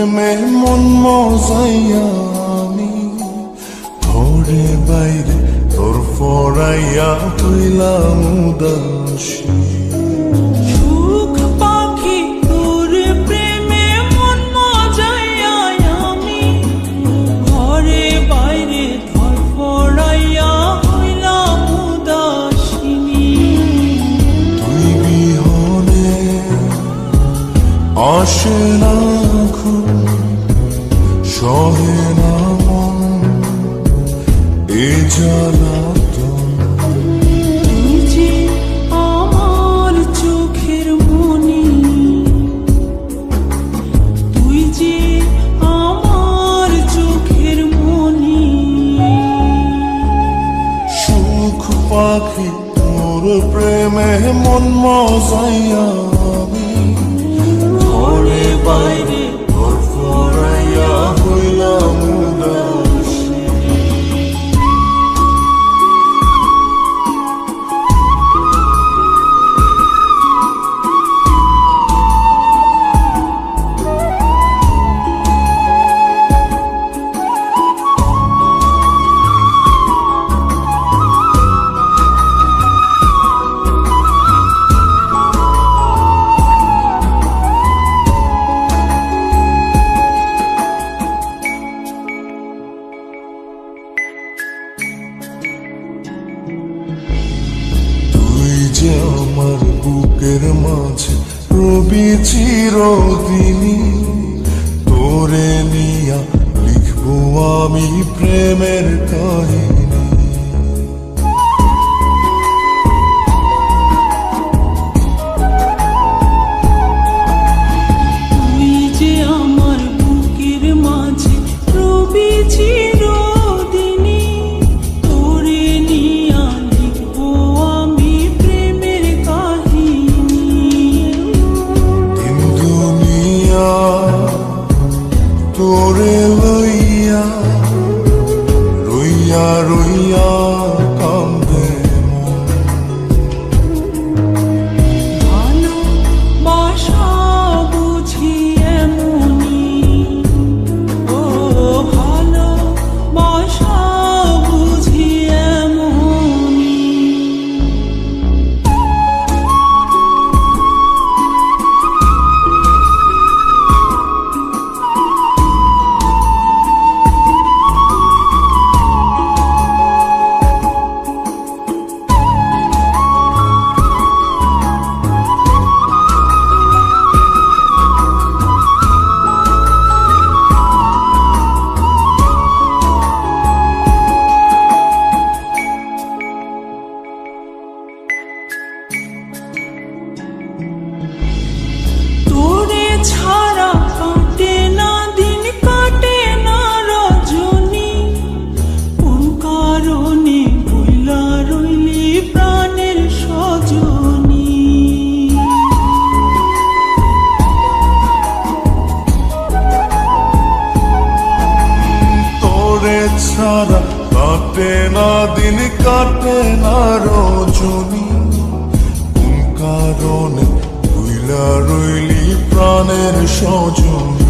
প্রেমে মন মজাইয়া আমি ঘরে বাইরে তোর ফরাইয়া হইলাম উদাসী। সুখ পাখি তোর প্রেমে মন মজাইয়া আমি ঘরে বাইরে ধরফরাইয়া হইলাম উদাসিনী। তুই বিহনে আসে না ঘুম, সহে না মন এ জ্বালাতন। তুই যে আমার চোখের মনি, তুই যে আমার চোখের মনি। সুখ পাখি তোর প্রেমে মন মজাইয়া আমি ঘরে বাইরে তোর ফরাইয়া হইলাম উদাসী। যে আমার বুকের মাঝে রবি চিরদিনই, তোরে নিয়া লিখবো আমি প্রেমের কাহিনী। তুই যে আমার বুকের মাঝে রবি চিরদিনই, তোরে নিয়া লিখবো আমি প্রেমের কাহিনী। দিন দুনিয়া তোরে লইয়া রইয়া রইয়া কান্দে মন। ভালোবাসা বুঝি এমনি, ও ভালোবাসা বুঝি এমনি। তোরে ছাড়া কাটে না দিন, কাটে না রজনী। কোন কারণে বইলা রইলি প্রাণের সজনী। তোরে ছাড়া কাটে না দিন, কাটে না রজনী। কোন কারণে ভুইলা রইলি প্রাণের সজনী।